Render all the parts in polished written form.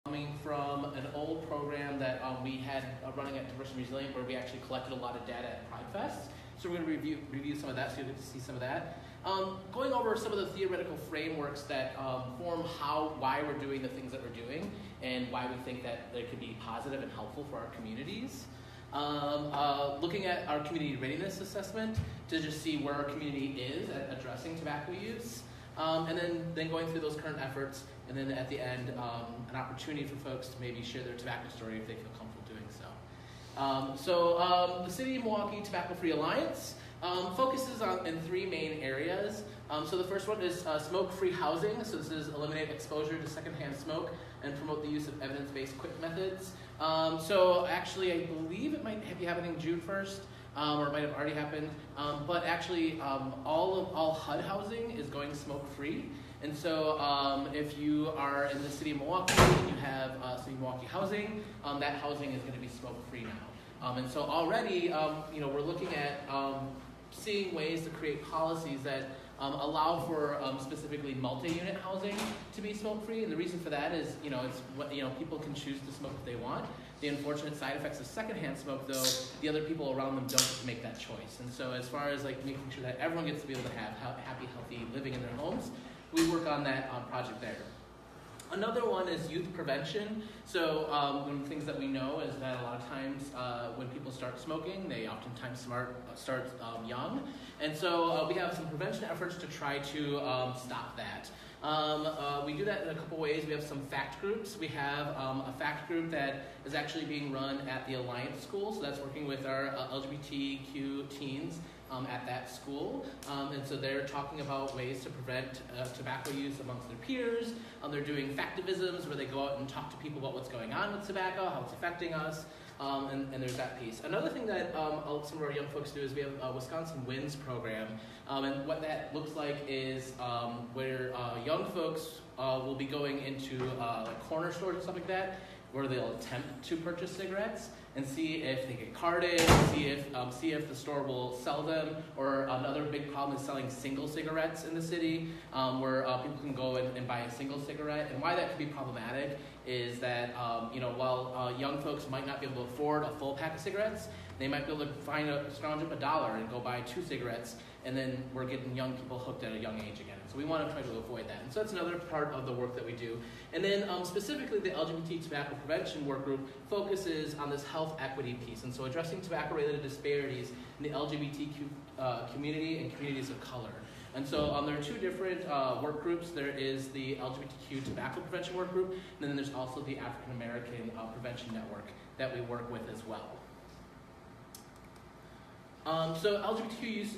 coming from an old program that we had running at Diversity and Resilient, where we actually collected a lot of data at Pride Fest. So we're going to review some of that, so you'll get to see some of that. Going over some of the theoretical frameworks that form why we're doing the things that we're doing, and why we think that they could be positive and helpful for our communities. Looking at our community readiness assessment to just see where our community is at addressing tobacco use. And then going through those current efforts, and then at the end, an opportunity for folks to maybe share their tobacco story if they feel comfortable doing so. The City of Milwaukee Tobacco-Free Alliance focuses in three main areas. So the first one is smoke-free housing. So this is eliminate exposure to secondhand smoke and promote the use of evidence-based quick methods. So actually, I believe it might be happening June 1st. Or it might have already happened, but actually all HUD housing is going smoke-free. And so if you are in the City of Milwaukee and you have City of Milwaukee housing, that housing is going to be smoke-free now. And so already, we're looking at seeing ways to create policies that allow for specifically multi-unit housing to be smoke-free. And the reason for that is, people can choose to smoke if they want. The unfortunate side effects of secondhand smoke, though, the other people around them don't make that choice. And so as far as making sure that everyone gets to be able to have happy, healthy living in their homes, we work on that project there. Another one is youth prevention. So one of the things that we know is that a lot of times when people start smoking, they oftentimes start young. And so we have some prevention efforts to try to stop that. We do that in a couple ways. We have some FACT groups. We have a FACT group that is actually being run at the Alliance School. So that's working with our LGBTQ teens at that school. And so they're talking about ways to prevent tobacco use amongst their peers. They're doing factivisms where they go out and talk to people about what's going on with tobacco, how it's affecting us. And there's that piece. Another thing that some of our young folks do is we have a Wisconsin Wins program. And what that looks like is where young folks will be going into corner stores and stuff like that, where they'll attempt to purchase cigarettes and see if they get carded, see if the store will sell them. Or another big problem is selling single cigarettes in the city, where people can go and buy a single cigarette. And why that could be problematic is that while young folks might not be able to afford a full pack of cigarettes, they might be able to scrounge up $1 and go buy 2 cigarettes, and then we're getting young people hooked at a young age again. So we want to try to avoid that. And so that's another part of the work that we do. And then specifically the LGBT tobacco prevention work group focuses on this health equity piece. And so addressing tobacco-related disparities in the LGBTQ community and communities of color. And so there are 2 different work groups. There is the LGBTQ tobacco prevention work group, and then there's also the African American Prevention Network that we work with as well. So LGBTQ use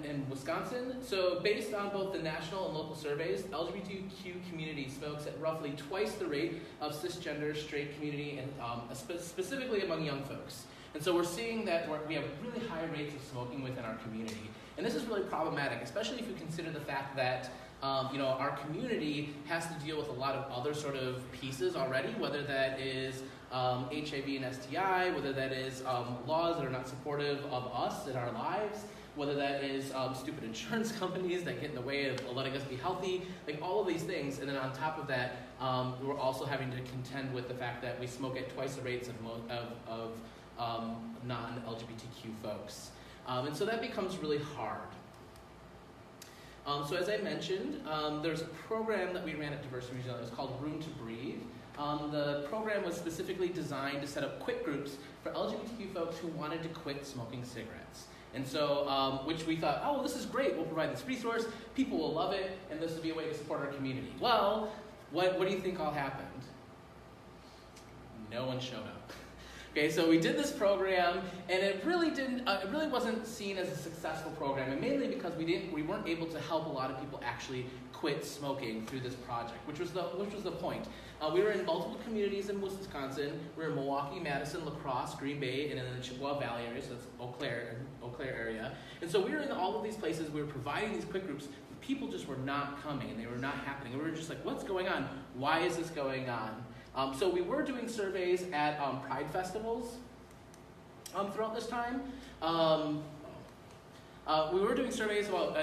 in Wisconsin. So based on both the national and local surveys, LGBTQ community smokes at roughly twice the rate of cisgender straight community, and specifically among young folks. And so we're seeing that we have really high rates of smoking within our community. And this is really problematic, especially if you consider the fact that our community has to deal with a lot of other sort of pieces already, whether that is HIV and STI, whether that is laws that are not supportive of us in our lives, whether that is stupid insurance companies that get in the way of letting us be healthy, all of these things. And then on top of that, we're also having to contend with the fact that we smoke at twice the rates of non-LGBTQ folks. And so that becomes really hard. So as I mentioned, there's a program that we ran at Diversity and Resilient. It was called Room to Breathe. The program was specifically designed to set up quick groups for LGBTQ folks who wanted to quit smoking cigarettes. And so, which we thought, oh, well, this is great. We'll provide this resource. People will love it, and this will be a way to support our community. Well, what do you think all happened? No one showed up. Okay, so we did this program, and it really wasn't seen as a successful program, and mainly because we weren't able to help a lot of people actually quit smoking through this project, which was the point. We were in multiple communities in Wisconsin. We were in Milwaukee, Madison, La Crosse, Green Bay, and in the Chippewa Valley area, so that's Eau Claire area. And so we were in all of these places. We were providing these quick groups. People just were not coming, and they were not happening. And we were just like, what's going on? Why is this going on? So we were doing surveys at Pride festivals throughout this time. We were doing surveys about,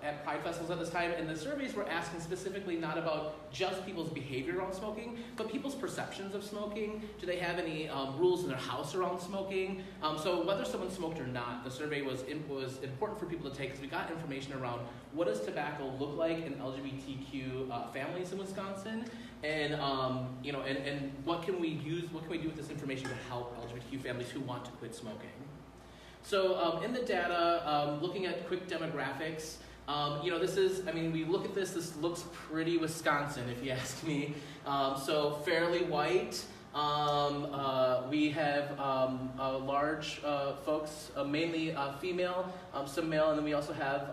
at Pride festivals at this time, and the surveys were asking specifically not about just people's behavior around smoking, but people's perceptions of smoking. Do they have any rules in their house around smoking? So whether someone smoked or not, the survey was important for people to take because we got information around what does tobacco look like in LGBTQ families in Wisconsin, and and what can we do with this information to help LGBTQ families who want to quit smoking. So in the data, looking at quick demographics, this is, we look at this looks pretty Wisconsin, if you ask me. So fairly white. We have large folks, mainly female, some male, and then we also have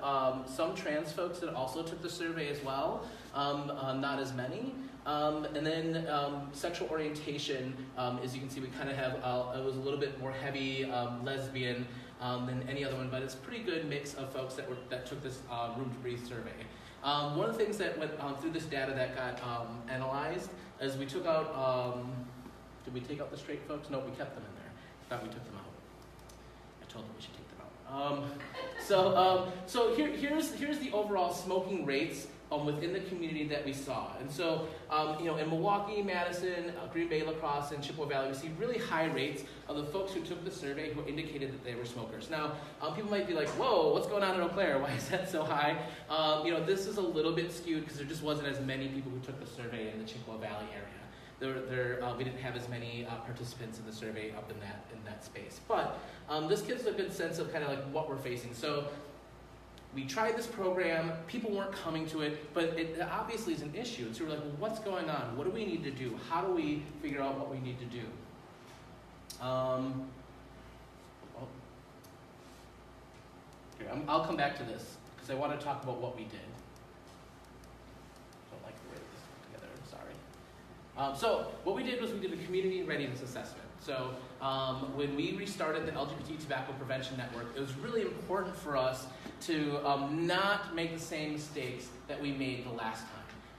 some trans folks that also took the survey as well, not as many. And then sexual orientation, as you can see, we kind of have, it was a little bit more heavy lesbian than any other one, but it's a pretty good mix of folks that took this Room to Breathe survey. One of the things that went through this data that got analyzed is we took out, did we take out the straight folks? No, we kept them in there. I thought we took them out. I told them we should take them out. So here's the overall smoking rates within the community that we saw. And so, in Milwaukee, Madison, Green Bay, La Crosse, and Chippewa Valley, we see really high rates of the folks who took the survey who indicated that they were smokers. Now, people might be like, whoa, what's going on in Eau Claire? Why is that so high? This is a little bit skewed because there just wasn't as many people who took the survey in the Chippewa Valley area. We didn't have as many participants in the survey up in that space. But this gives a good sense of kind of like what we're facing. So we tried this program, people weren't coming to it, but it obviously is an issue. And so we're like, well, what's going on? What do we need to do? How do we figure out what we need to do? I'll come back to this because I want to talk about what we did. Don't like the way this put together, I'm sorry. So what we did was we did a community readiness assessment. So when we restarted the LGBT Tobacco Prevention Network, it was really important for us to not make the same mistakes that we made the last time.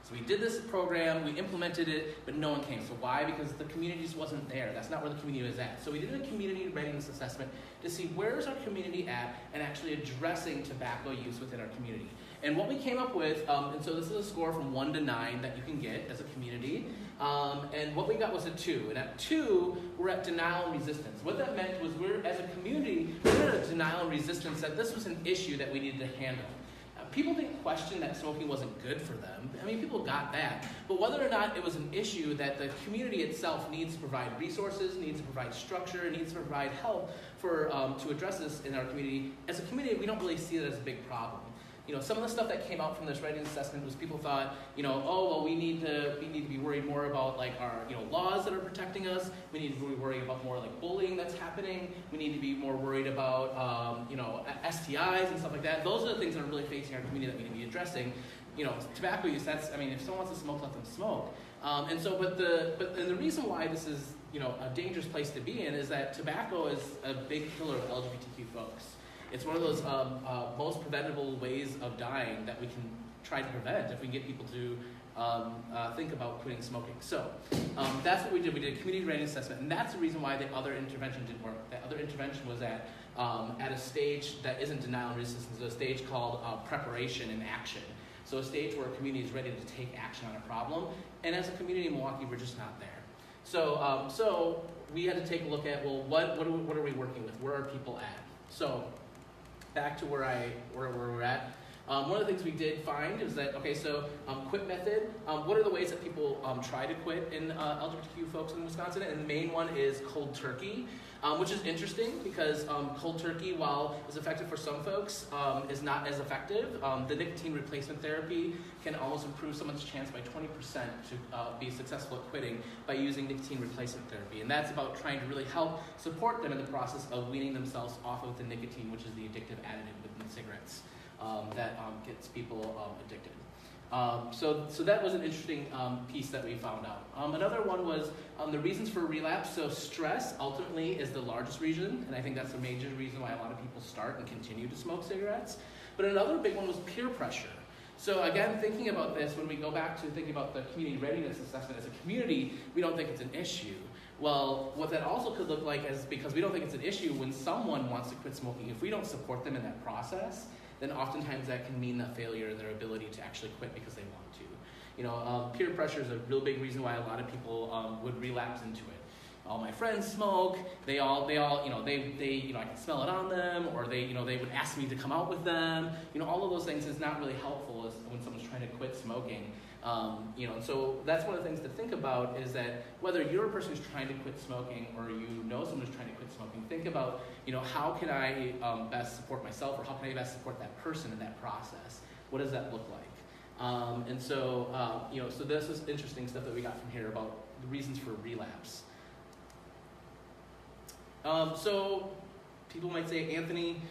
So we did this program, we implemented it, but no one came. So why? Because the community just wasn't there. That's not where the community was at. So we did a community readiness assessment to see where's our community at and actually addressing tobacco use within our community. And what we came up with, and so this is a score from 1 to 9 that you can get as a community. And what we got was a 2. And at 2, we're at denial and resistance. What that meant was as a community, we're at denial and resistance that this was an issue that we needed to handle. People didn't question that smoking wasn't good for them. People got that. But whether or not it was an issue that the community itself needs to provide resources, needs to provide structure, needs to provide help to address this in our community, as a community, we don't really see it as a big problem. Some of the stuff that came out from this readiness assessment was people thought, we need to be worried more about like our, laws that are protecting us. We need to be worried about more like bullying that's happening. We need to be more worried about, STIs and stuff like that. Those are the things that are really facing our community that we need to be addressing. Tobacco use, if someone wants to smoke, let them smoke. And the reason why this is, a dangerous place to be in is that tobacco is a big killer of LGBTQ folks. It's one of those most preventable ways of dying that we can try to prevent if we get people to think about quitting smoking. So that's what we did. We did a community readiness assessment, and that's the reason why the other intervention didn't work. That other intervention was at a stage that isn't denial and resistance, a stage called preparation and action. So a stage where a community is ready to take action on a problem, and as a community in Milwaukee, we're just not there. So we had to take a look at, well, what are we working with? Where are people at? So back to where we're at. One of the things we did find is that, quit method. What are the ways that people try to quit in LGBTQ folks in Wisconsin? And the main one is cold turkey, which is interesting because cold turkey, while is effective for some folks, is not as effective. The nicotine replacement therapy can almost improve someone's chance by 20% to be successful at quitting by using nicotine replacement therapy. And that's about trying to really help support them in the process of weaning themselves off of the nicotine, which is the addictive additive within cigarettes. That gets people addicted. So that was an interesting piece that we found out. Another one was the reasons for relapse. So stress ultimately is the largest reason, and I think that's a major reason why a lot of people start and continue to smoke cigarettes. But another big one was peer pressure. So again, thinking about this, when we go back to thinking about the community readiness assessment as a community, we don't think it's an issue. Well, what that also could look like is, because we don't think it's an issue, when someone wants to quit smoking, if we don't support them in that process, then oftentimes that can mean a failure in their ability to actually quit because they want to. Peer pressure is a real big reason why a lot of people would relapse into it. All my friends smoke. They all, I can smell it on them, or they would ask me to come out with them. All of those things is not really helpful when someone's trying to quit smoking. So that's one of the things to think about, is that whether you're a person who's trying to quit smoking or someone who's trying to quit smoking, think about, how can I best support myself, or how can I best support that person in that process? What does that look like? So this is interesting stuff that we got from here about the reasons for relapse. So people might say, Anthony,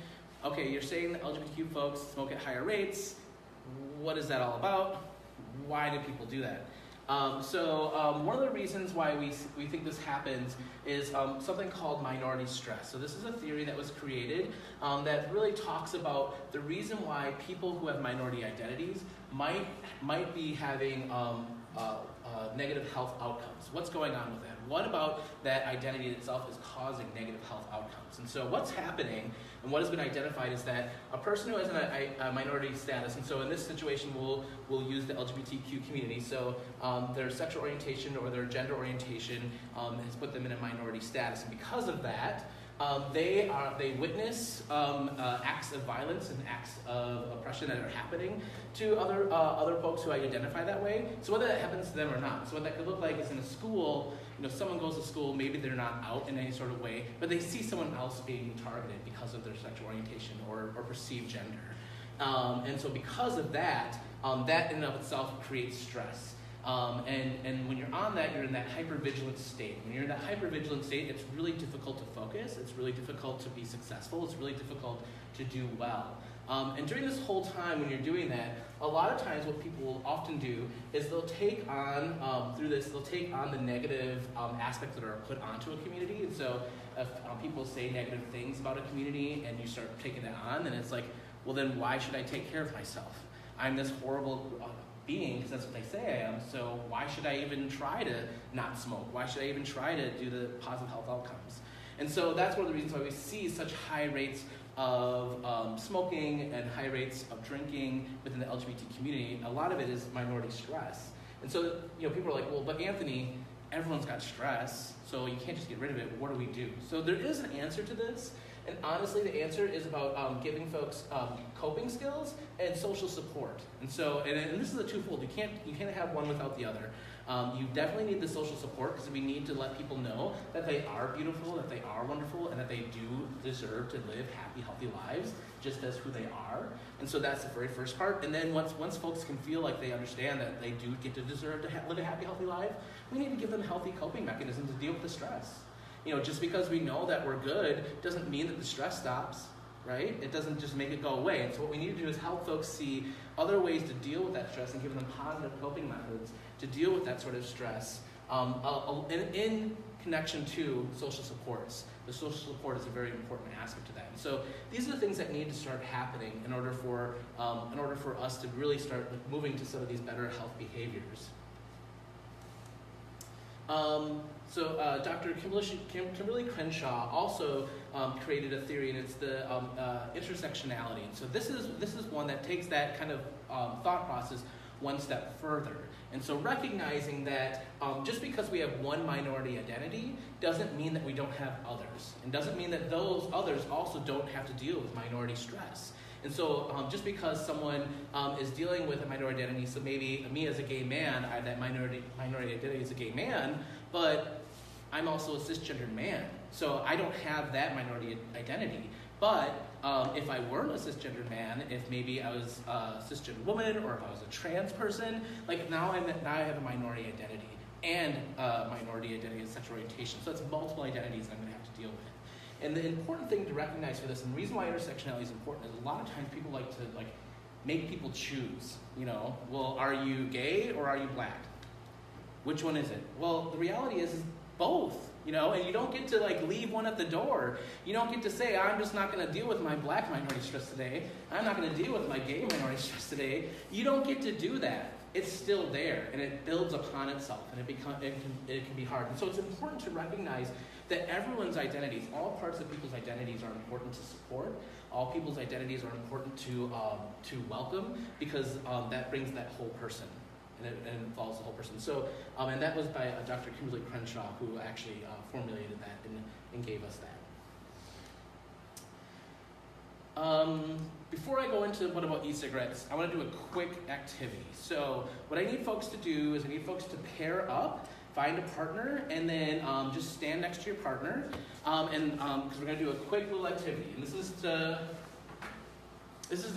okay, you're saying that LGBTQ folks smoke at higher rates. What is that all about? Why do people do that? One of the reasons why we think this happens is something called minority stress. So this is a theory that was created that really talks about the reason why people who have minority identities might be having negative health outcomes. What's going on with that? What about that identity itself is causing negative health outcomes? And so what's happening, and what has been identified, is that a person who has a minority status, and so in this situation we'll use the LGBTQ community, so their sexual orientation or their gender orientation has put them in a minority status, and because of that, they witness acts of violence and acts of oppression that are happening to other folks who identify that way. So whether that happens to them or not. So what that could look like is, in a school, someone goes to school, maybe they're not out in any sort of way, but they see someone else being targeted because of their sexual orientation or perceived gender. And so because of that, that in and of itself creates stress. And when you're on that, you're in that hypervigilant state. When you're in that hypervigilant state, it's really difficult to focus. It's really difficult to be successful. It's really difficult to do well. And during this whole time when you're doing that, a lot of times what people will often do is they'll take on, they'll take on the negative aspects that are put onto a community. And so if people say negative things about a community and you start taking that on, then it's like, well, then why should I take care of myself? I'm this horrible being, because that's what they say I am, so why should I even try to not smoke? Why should I even try to do the positive health outcomes? And so that's one of the reasons why we see such high rates of smoking and high rates of drinking within the LGBT community. A lot of it is minority stress. And so people are like, well, but Anthony, everyone's got stress, so you can't just get rid of it. What do we do? So there is an answer to this. And honestly, the answer is about giving folks coping skills and social support. And so, and this is a twofold. You can't have one without the other. You definitely need the social support, because we need to let people know that they are beautiful, that they are wonderful, and that they do deserve to live happy, healthy lives, just as who they are. And so that's the very first part. And then once folks can feel like they understand that they do get to deserve to live a happy, healthy life, we need to give them healthy coping mechanisms to deal with the stress. Just because we know that we're good doesn't mean that the stress stops, right? It doesn't just make it go away. And so what we need to do is help folks see other ways to deal with that stress and give them positive coping methods to deal with that sort of stress in connection to social supports. The social support is a very important aspect to that. And so these are the things that need to start happening in order for us to really start moving to some of these better health behaviors. Dr. Kimberly Crenshaw also created a theory, and it's the intersectionality. And so this is one that takes that kind of thought process one step further. And so recognizing that just because we have one minority identity doesn't mean that we don't have others, and doesn't mean that those others also don't have to deal with minority stress. And so just because someone is dealing with a minority identity, so maybe me as a gay man, I have that minority identity as a gay man, but I'm also a cisgendered man, so I don't have that minority identity. But if I weren't a cisgendered man, if maybe I was a cisgendered woman, or if I was a trans person, like now I have a minority identity and minority identity and sexual orientation. So it's multiple identities that I'm going to have to deal with. And the important thing to recognize for this, and the reason why intersectionality is important, is a lot of times people like to make people choose. Well, are you gay or are you black? Which one is it? Well, the reality is both. And you don't get to leave one at the door. You don't get to say, I'm just not going to deal with my black minority stress today. I'm not going to deal with my gay minority stress today. You don't get to do that. it's still there, and it builds upon itself, and it can be hard. And so it's important to recognize that everyone's identities, all parts of people's identities are important to support. All people's identities are important to welcome, because that brings that whole person, and it involves the whole person. So, and that was by Dr. Kimberly Crenshaw, who actually formulated that and gave us that. Before I go into what about e-cigarettes, I want to do a quick activity. So what I need folks to do is I need folks to pair up, find a partner, and then just stand next to your partner, because we're going to do a quick little activity. And this is to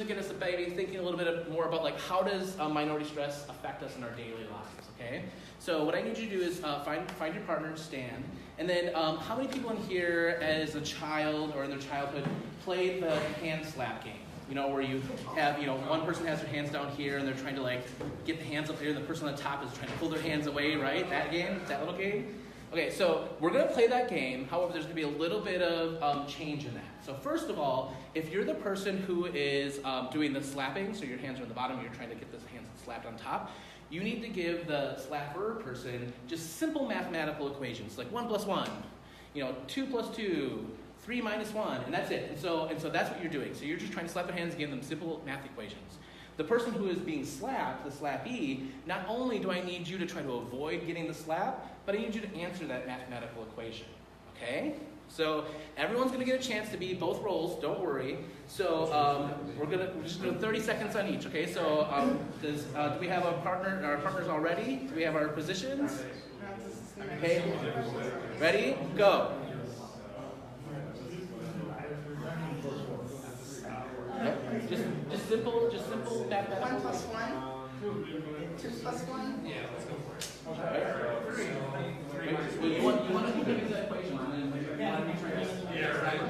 get us maybe thinking a little bit more about like how does minority stress affect us in our daily lives, okay? So what I need you to do is find your partner, stand, and then how many people in here as a child or in their childhood played the hand slap game? You know, where you have, one person has their hands down here and they're trying to like get the hands up there, and the person on the top is trying to pull their hands away, right? That game, that little game? Okay, so we're going to play that game. However, there's going to be a little bit of change in that. So first of all, if you're the person who is doing the slapping, so your hands are on the bottom, you're trying to get the hands slapped on top, you need to give the slapper person just simple mathematical equations, like 1 + 1, 2 + 2, 3 - 1, and that's it. And so that's what you're doing. So you're just trying to slap their hands and give them simple math equations. The person who is being slapped, the slappee, not only do I need you to try to avoid getting the slap, but I need you to answer that mathematical equation, okay? So everyone's going to get a chance to be both roles, don't worry. So we're just doing 30 seconds on each, okay? So do we have our partners all ready? Do we have our positions? Okay, ready? Go. Yep. Just simple mathematical. 1 + 1, 2 + 1. Yeah, let's go for it. Okay. You want to give me that equation, and then you want to be trying to. Yeah, right.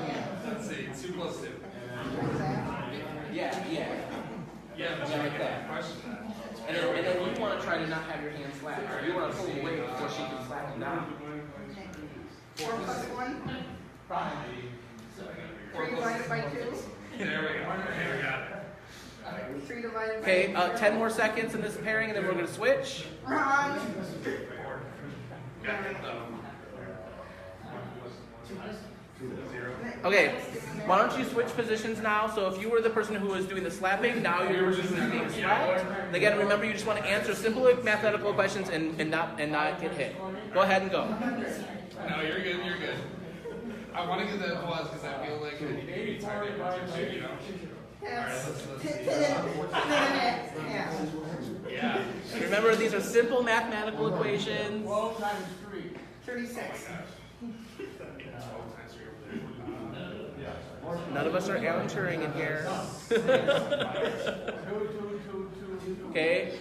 Let's see, 2 + 2. Yeah. Yeah, but Yeah, like that. question that. And then you want to try to not have your hand slapped. You want to pull away before she can slap you down. 4 + 1. 3 divided by 2. There we go. Okay, we got it. 3 divided by Okay, 10 more seconds in this pairing, and then we're going to switch. Wrong. Got it though. Okay, why don't you switch positions now? So if you were the person who was doing the slapping, now you're the person who's being slapped. And again, remember, you just want to answer simple mathematical questions and not get hit. Go ahead and go. No, you're good, you're good. I want to give that applause because I feel like it's hard to answer too, Alright, let's see. Yeah. And remember, these are simple mathematical equations. 12 times 3. 36. 12 times 3 over there. None of us are Alan Turing in here. Okay,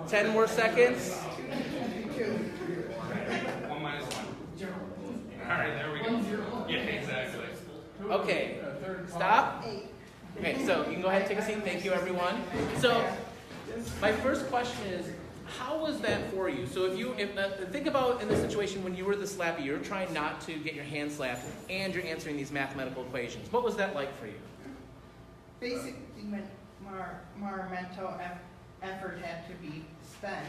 10 more seconds. 1 - 1. Alright, there we go. Yeah, exactly. Okay, stop. 8. Okay, so you can go ahead and take a seat. Thank you, everyone. So my first question is, how was that for you? So think about in the situation when you were the slappy, you're trying not to get your hand slapped, and you're answering these mathematical equations. What was that like for you? Basically, more mental effort had to be spent.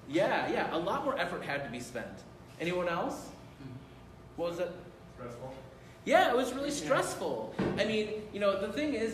Yeah, a lot more effort had to be spent. Anyone else? What was it? Stressful. Yeah, it was really stressful. I mean, the thing is,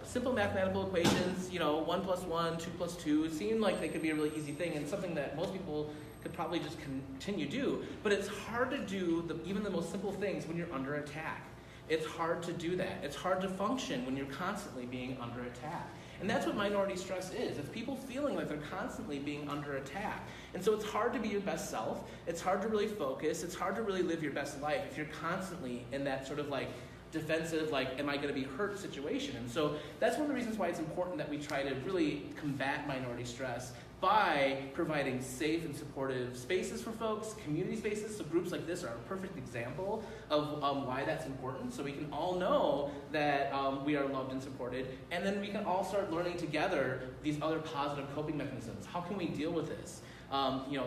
simple mathematical equations, 1 + 1, 2 + 2, seem like they could be a really easy thing and something that most people could probably just continue to do. But it's hard to do even the most simple things when you're under attack. It's hard to do that. It's hard to function when you're constantly being under attack. And that's what minority stress is. It's people feeling like they're constantly being under attack. And so it's hard to be your best self. It's hard to really focus. It's hard to really live your best life if you're constantly in that sort of like defensive, like, am I going to be hurt situation. And so that's one of the reasons why it's important that we try to really combat minority stress by providing safe and supportive spaces for folks, community spaces. So groups like this are a perfect example of why that's important. So we can all know that we are loved and supported, and then we can all start learning together these other positive coping mechanisms. How can we deal with this?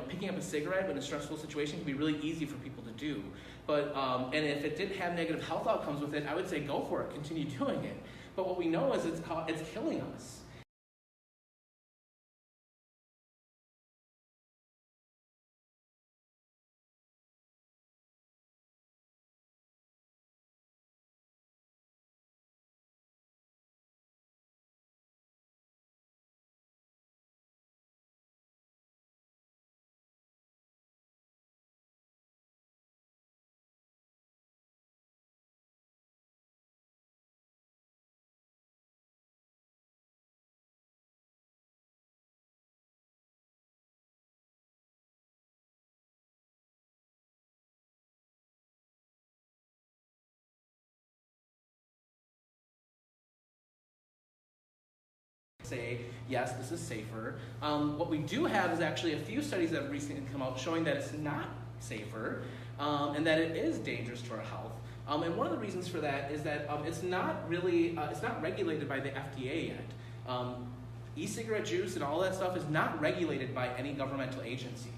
Picking up a cigarette in a stressful situation can be really easy for people to do. But and if it didn't have negative health outcomes with it, I would say go for it, continue doing it. But what we know is it's killing us. say, yes, this is safer. What we do have is actually a few studies that have recently come out showing that it's not safer, and that it is dangerous to our health. And one of the reasons for that is that it's not regulated by the FDA yet. E-cigarette juice and all that stuff is not regulated by any governmental agency.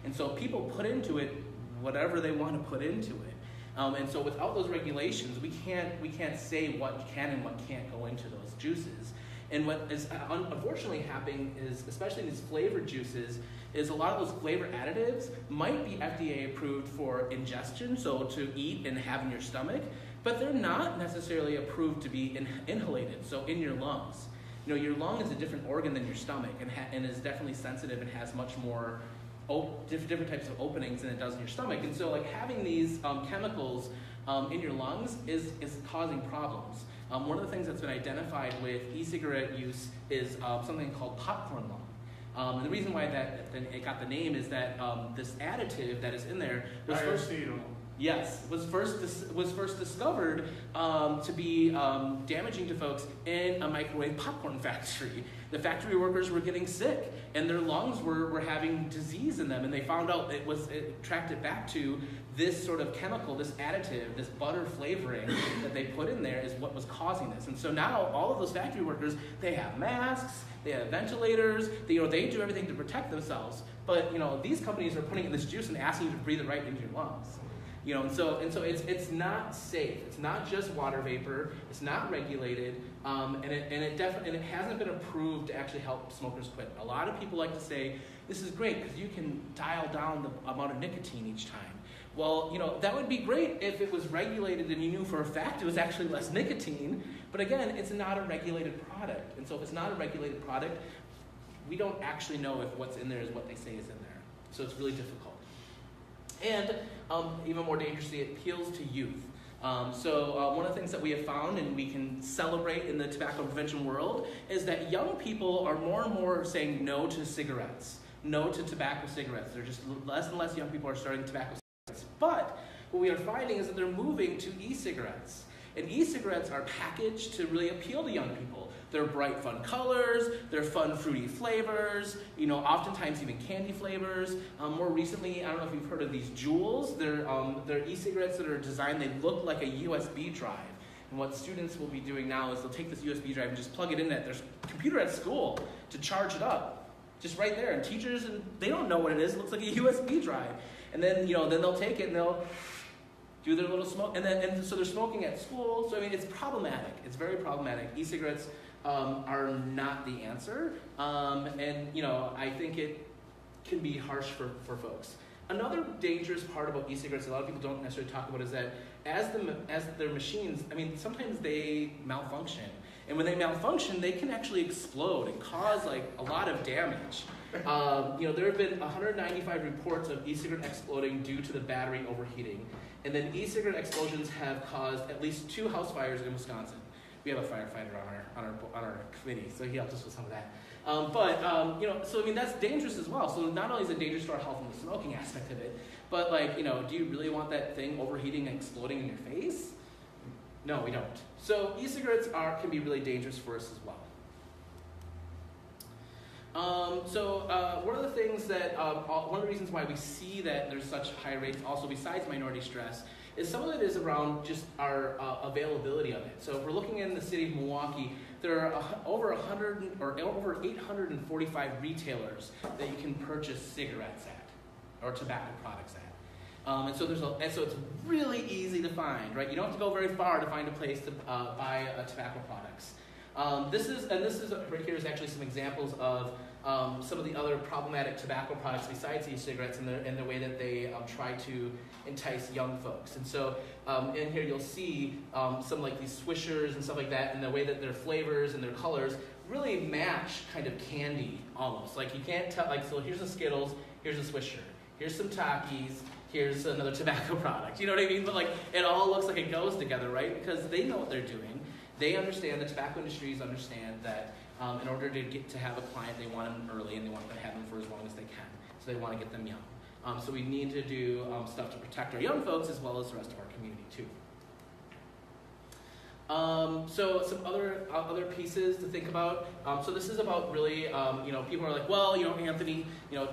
And so people put into it whatever they want to put into it. And so without those regulations, we can't say what can and what can't go into those juices. And what is unfortunately happening is, especially in these flavored juices, is a lot of those flavor additives might be FDA approved for ingestion, so to eat and have in your stomach, but they're not necessarily approved to be inhalated, so in your lungs. You know, your lung is a different organ than your stomach, and is definitely sensitive and has much more different types of openings than it does in your stomach. And so like having these chemicals in your lungs is causing problems. One of the things that's been identified with e-cigarette use is something called popcorn lung. And the reason why it got the name is that this additive that is in there was first discovered to be damaging to folks in a microwave popcorn factory. The factory workers were getting sick, and their lungs were having disease in them, and they found out it tracked it back to this sort of chemical, this additive, this butter flavoring that they put in there is what was causing this. And so now all of those factory workers, they have masks, they have ventilators, they do everything to protect themselves. But these companies are putting in this juice and asking you to breathe it right into your lungs. And so it's not safe. It's not just water vapor. It's not regulated, and it hasn't been approved to actually help smokers quit. A lot of people like to say this is great because you can dial down the amount of nicotine each time. Well, that would be great if it was regulated and you knew for a fact it was actually less nicotine. But again, it's not a regulated product, and so if it's not a regulated product, we don't actually know if what's in there is what they say is in there. So it's really difficult. And even more dangerously, it appeals to youth. So one of the things that we have found, and we can celebrate in the tobacco prevention world, is that young people are more and more saying no to cigarettes, no to tobacco cigarettes. There's just less and less young people are starting tobacco cigarettes. But what we are finding is that they're moving to e-cigarettes. And e-cigarettes are packaged to really appeal to young people. They're bright, fun colors, they're fun, fruity flavors, oftentimes even candy flavors. More recently, I don't know if you've heard of these Juuls. They're e-cigarettes that are designed, they look like a USB drive. And what students will be doing now is they'll take this USB drive and just plug it in at their computer at school to charge it up. Just right there. And teachers, they don't know what it is. It looks like a USB drive. And then, then they'll take it and they'll do their little smoke, and so they're smoking at school. So it's problematic. It's very problematic. E-cigarettes are not the answer, and I think it can be harsh for folks. Another dangerous part about e-cigarettes a lot of people don't necessarily talk about is that as their machines, sometimes they malfunction, and when they malfunction, they can actually explode and cause a lot of damage. There have been 195 reports of e-cigarette exploding due to the battery overheating. And then e-cigarette explosions have caused at least 2 house fires in Wisconsin. We have a firefighter on our committee, so he helped us with some of that. So that's dangerous as well. So not only is it dangerous to our health and the smoking aspect of it, but do you really want that thing overheating and exploding in your face? No, we don't. So e-cigarettes can be really dangerous for us as well. One of the things that, one of the reasons why we see that there's such high rates also besides minority stress is some of it is around just our availability of it. So if we're looking in the city of Milwaukee, there are over 845 retailers that you can purchase cigarettes at or tobacco products at. And so it's really easy to find, right? You don't have to go very far to find a place to buy tobacco products. This is right here is actually some examples of some of the other problematic tobacco products besides e-cigarettes and the way that they try to entice young folks. And so in here you'll see some these swishers and stuff like that, and the way that their flavors and their colors really match kind of candy almost. You can't tell, so here's the Skittles, here's a Swisher, here's some Takis, here's another tobacco product. You know what I mean? But it all looks like it goes together, right? Because they know what they're doing. They understand, the tobacco industries understand that in order to have a client, they want them early and they want to have them for as long as they can. So they want to get them young. So we need to do stuff to protect our young folks as well as the rest of our community too. So some other pieces to think about. So this is about really, people are like, well, Anthony,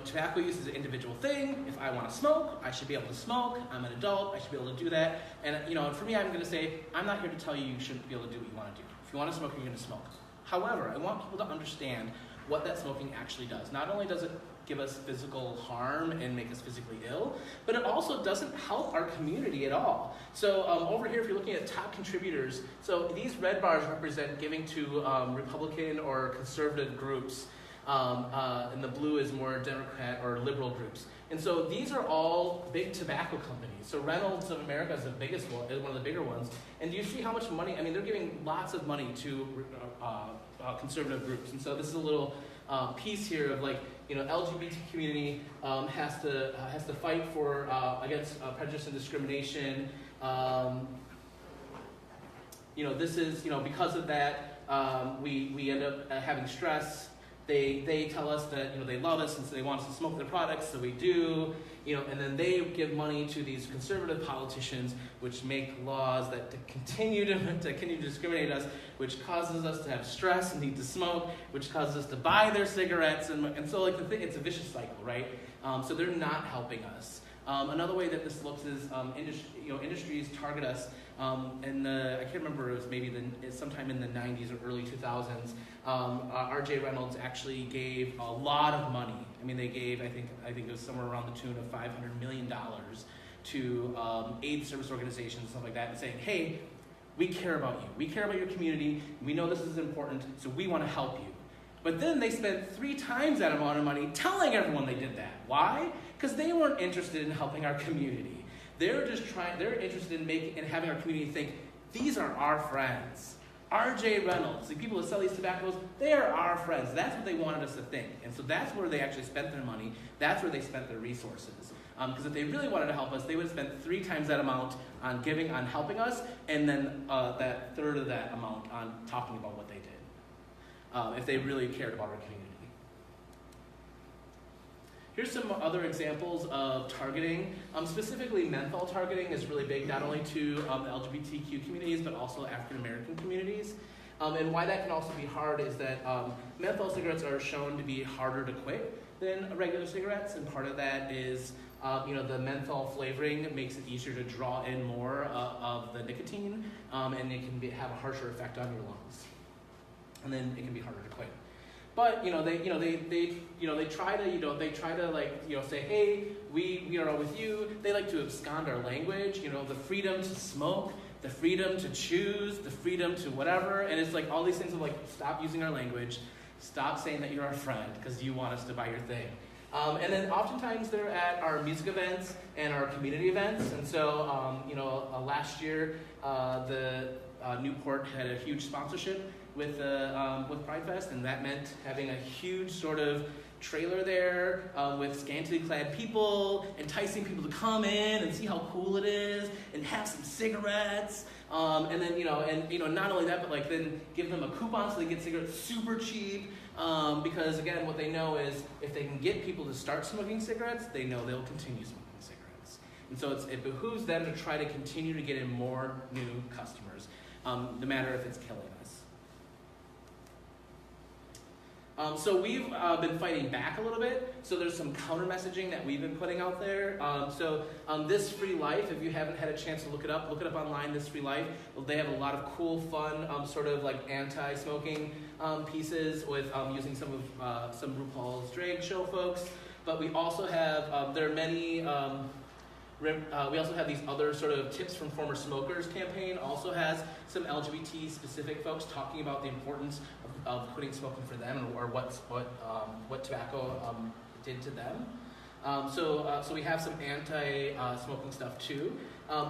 tobacco use is an individual thing. If I want to smoke, I should be able to smoke. I'm an adult. I should be able to do that. And for me, I'm going to say, I'm not here to tell you you shouldn't be able to do what you want to do. If you want to smoke, you're going to smoke. However, I want people to understand what that smoking actually does. Not only does it give us physical harm and make us physically ill, but it also doesn't help our community at all. So over here, if you're looking at top contributors, so these red bars represent giving to Republican or conservative groups, and the blue is more Democrat or liberal groups. And so these are all big tobacco companies. So Reynolds of America is the biggest one, is one of the bigger ones. And do you see how much money? I mean, they're giving lots of money to conservative groups. And so this is a little piece here of LGBT community has to fight for against prejudice and discrimination. This is because of that we end up having stress. They tell us that they love us and so they want us to smoke their products, so we do. And then they give money to these conservative politicians, which make laws that continue to discriminate us, which causes us to have stress and need to smoke, which causes us to buy their cigarettes, and so it's a vicious cycle, right? So they're not helping us. Another way that this looks is industries target us. I can't remember, it was maybe sometime in the 90s or early 2000s. R.J. Reynolds actually gave a lot of money. I mean, they gave, I think it was somewhere around the tune of $500 million to aid service organizations and stuff like that, and saying, hey, we care about you. We care about your community. We know this is important, so we want to help you. But then they spent 3 times that amount of money telling everyone they did that. Why? Because they weren't interested in helping our community. They're interested in having our community think, these are our friends. R.J. Reynolds, the people that sell these tobaccos, they are our friends. That's what they wanted us to think. And so that's where they actually spent their money. That's where they spent their resources. Because if they really wanted to help us, they would have spent 3 times that amount on helping us, and then that third of that amount on talking about what they did, if they really cared about our community. Here's some other examples of targeting. Specifically, menthol targeting is really big, not only to the LGBTQ communities, but also African American communities. And why that can also be hard is that menthol cigarettes are shown to be harder to quit than regular cigarettes, and part of that is the menthol flavoring makes it easier to draw in more of the nicotine, and it can have a harsher effect on your lungs, and then it can be harder to quit. But they try to say, hey, we are with you. They like to abscond our language. The freedom to smoke, the freedom to choose, the freedom to whatever. And it's all these things of stop using our language, stop saying that you're our friend because you want us to buy your thing. And then oftentimes they're at our music events and our community events. And so last year the Newport had a huge sponsorship with Pride Fest, and that meant having a huge sort of trailer there with scantily clad people, enticing people to come in and see how cool it is and have some cigarettes. And then not only that, but then give them a coupon so they get cigarettes super cheap. Because again, what they know is if they can get people to start smoking cigarettes, they know they'll continue smoking cigarettes. And so it behooves them to try to continue to get in more new customers, no matter if it's killing us. So we've been fighting back a little bit. So there's some countermessaging that we've been putting out there. This Free Life, if you haven't had a chance to look it up online, This Free Life. They have a lot of cool, fun, sort of anti-smoking pieces with using some RuPaul's drag show folks. But we also have, there are many, we also have these other sort of tips from former smokers campaign. Also has some LGBT specific folks talking about the importance of quitting smoking for them, or what tobacco did to them. So we have some anti-smoking stuff too.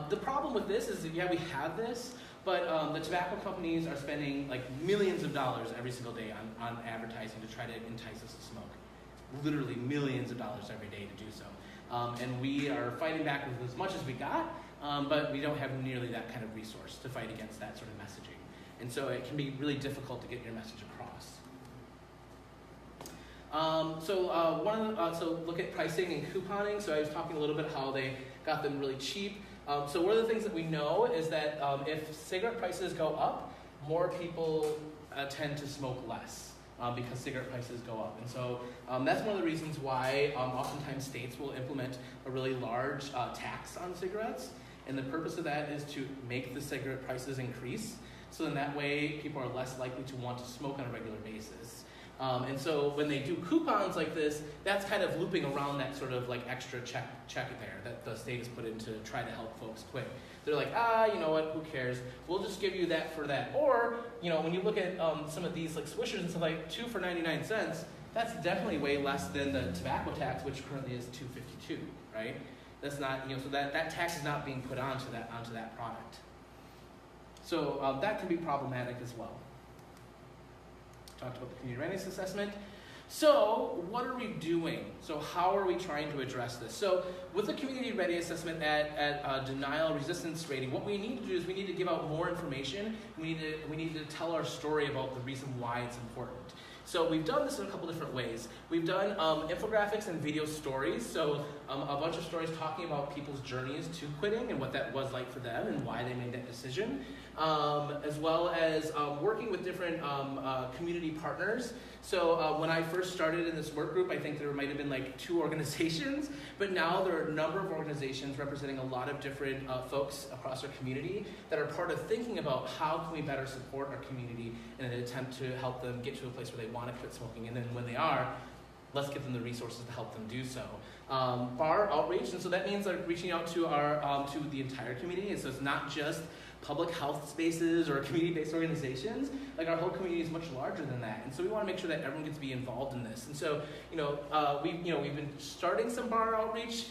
The problem with this is that, yeah, we have this, but the tobacco companies are spending millions of dollars every single day on advertising to try to entice us to smoke. Literally millions of dollars every day to do so. And we are fighting back with as much as we got, but we don't have nearly that kind of resource to fight against that sort of messaging. And so it can be really difficult to get your message across. So look at pricing and couponing. So I was talking a little bit how they got them really cheap. So one of the things that we know is that if cigarette prices go up, more people tend to smoke less because cigarette prices go up. And so that's one of the reasons why oftentimes states will implement a really large tax on cigarettes. And the purpose of that is to make the cigarette prices increase. So then that way people are less likely to want to smoke on a regular basis. And so when they do coupons like this, that's kind of looping around that sort of like extra check there that the state has put in to try to help folks quit. They're like, you know what, who cares? We'll just give you that for that. Or, you know, when you look at some of these like swishers and stuff like 2 for 99 cents, that's definitely way less than the tobacco tax, which currently is $2.52, right? That's not, you know, so that tax is not being put onto that product. So that can be problematic as well. Talked about the community readiness assessment. So what are we doing? So how are we trying to address this? So with the community ready assessment at denial resistance rating, what we need to do is we need to give out more information. We need to tell our story about the reason why it's important. So we've done this in a couple different ways. We've done infographics and video stories. So a bunch of stories talking about people's journeys to quitting and what that was like for them and why they made that decision. As well as working with different community partners. So when I first started in this work group, I think there might have been like 2 organizations, but now there are a number of organizations representing a lot of different folks across our community that are part of thinking about how can we better support our community in an attempt to help them get to a place where they want to quit smoking, and then when they are, let's give them the resources to help them do so. Bar outreach, and so that means like reaching out to our to the entire community, and so it's not just public health spaces or community-based organizations. Like our whole community is much larger than that, and so we want to make sure that everyone gets to be involved in this. And so, we've been starting some bar outreach.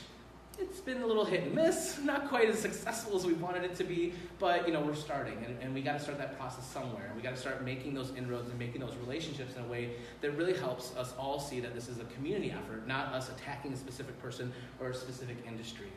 It's been a little hit and miss, not quite as successful as we wanted it to be, but we're starting, and we got to start that process somewhere. We got to start making those inroads and making those relationships in a way that really helps us all see that this is a community effort, not us attacking a specific person or a specific industry.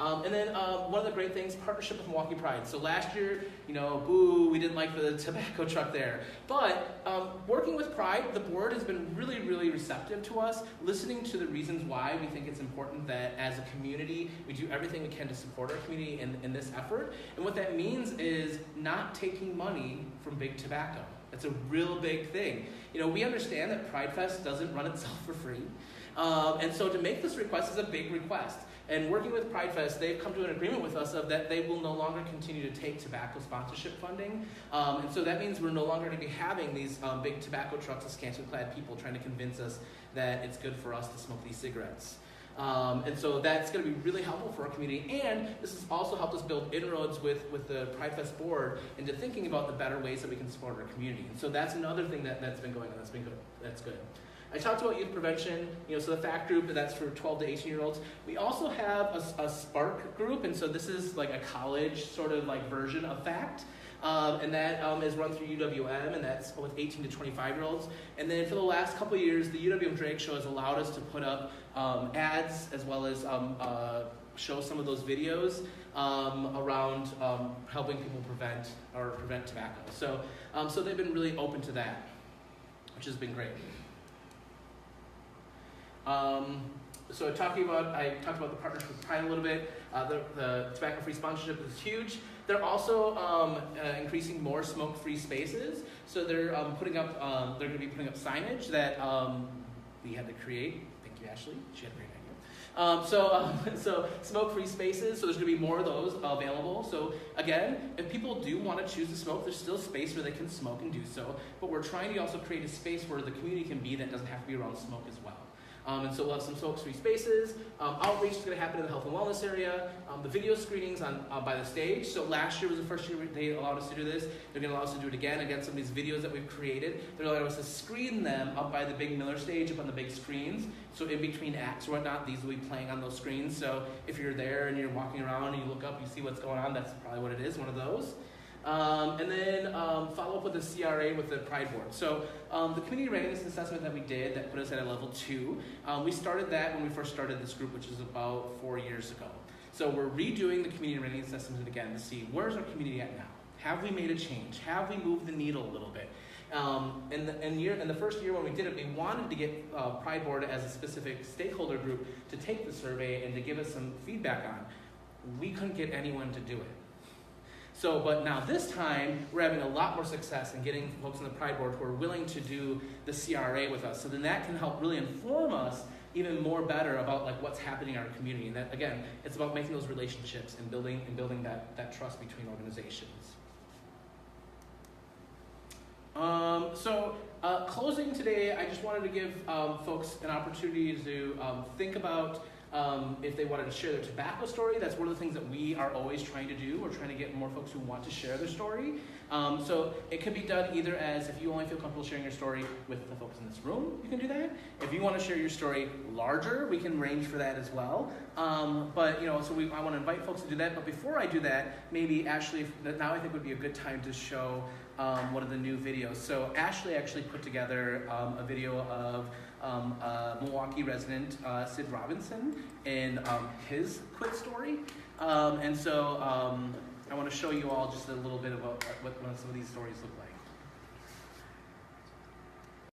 And then one of the great things, partnership with Milwaukee Pride. So last year, boo, we didn't like the tobacco truck there. But working with Pride, the board has been really, really receptive to us, listening to the reasons why we think it's important that as a community, we do everything we can to support our community in this effort. And what that means is not taking money from big tobacco. That's a real big thing. We understand that Pride Fest doesn't run itself for free. And so to make this request is a big request. And working with Pride Fest, they've come to an agreement with us of that they will no longer continue to take tobacco sponsorship funding. And so that means we're no longer going to be having these big tobacco trucks of scantily clad people trying to convince us that it's good for us to smoke these cigarettes. And so that's going to be really helpful for our community. And this has also helped us build inroads with the Pride Fest board into thinking about the better ways that we can support our community. And so that's another thing that's been going on. That's been good. That's good. I talked about youth prevention, so the FACT group, that's for 12 to 18-year-olds. We also have a Spark group, and so this is like a college sort of like version of FACT. And that is run through UWM, and that's with 18 to 25-year-olds. And then for the last couple of years, the UWM Drag Show has allowed us to put up ads as well as show some of those videos around helping people prevent tobacco. So they've been really open to that, which has been great. So I talked about the partnership with Pride a little bit. The tobacco-free sponsorship is huge. They're also increasing more smoke-free spaces. So they're putting up. They're going to be putting up signage that we had to create. Thank you, Ashley. She had a great idea. So smoke-free spaces. So there's going to be more of those available. So again, if people do want to choose to smoke, there's still space where they can smoke and do so. But we're trying to also create a space where the community can be that doesn't have to be around smoke as well. And so we'll have some smoke-free spaces. Outreach is going to happen in the health and wellness area. The video screenings by the stage. So last year was the first year they allowed us to do this. They're going to allow us to do it again some of these videos that we've created. They're allowing us to screen them up by the big Miller stage, up on the big screens. So in between acts or whatnot, these will be playing on those screens. So if you're there and you're walking around and you look up, you see what's going on, that's probably what it is, one of those. And then follow up with the CRA with the Pride Board. So the community readiness assessment that we did that put us at a level 2, we started that when we first started this group, which is about 4 years ago. So we're redoing the community readiness assessment again to see where's our community at now. Have we made a change? Have we moved the needle a little bit? In the first year when we did it, we wanted to get Pride Board as a specific stakeholder group to take the survey and to give us some feedback on. we couldn't get anyone to do it. So, but now this time, we're having a lot more success in getting folks on the Pride Board who are willing to do the CRA with us. So then that can help really inform us even more better about like what's happening in our community. And that, again, it's about making those relationships and building that trust between organizations. Closing today, I just wanted to give folks an opportunity to think about if they wanted to share their tobacco story. That's one of the things that we are always trying to do. We're trying to get more folks who want to share their story. So it could be done either as, if you only feel comfortable sharing your story with the folks in this room, you can do that. If you want to share your story larger, we can arrange for that as well. But I want to invite folks to do that. But before I do that, maybe Ashley, now I think would be a good time to show one of the new videos. So Ashley actually put together a video of Milwaukee resident Sid Robinson and his quit story. I want to show you all just a little bit about what some of these stories look like.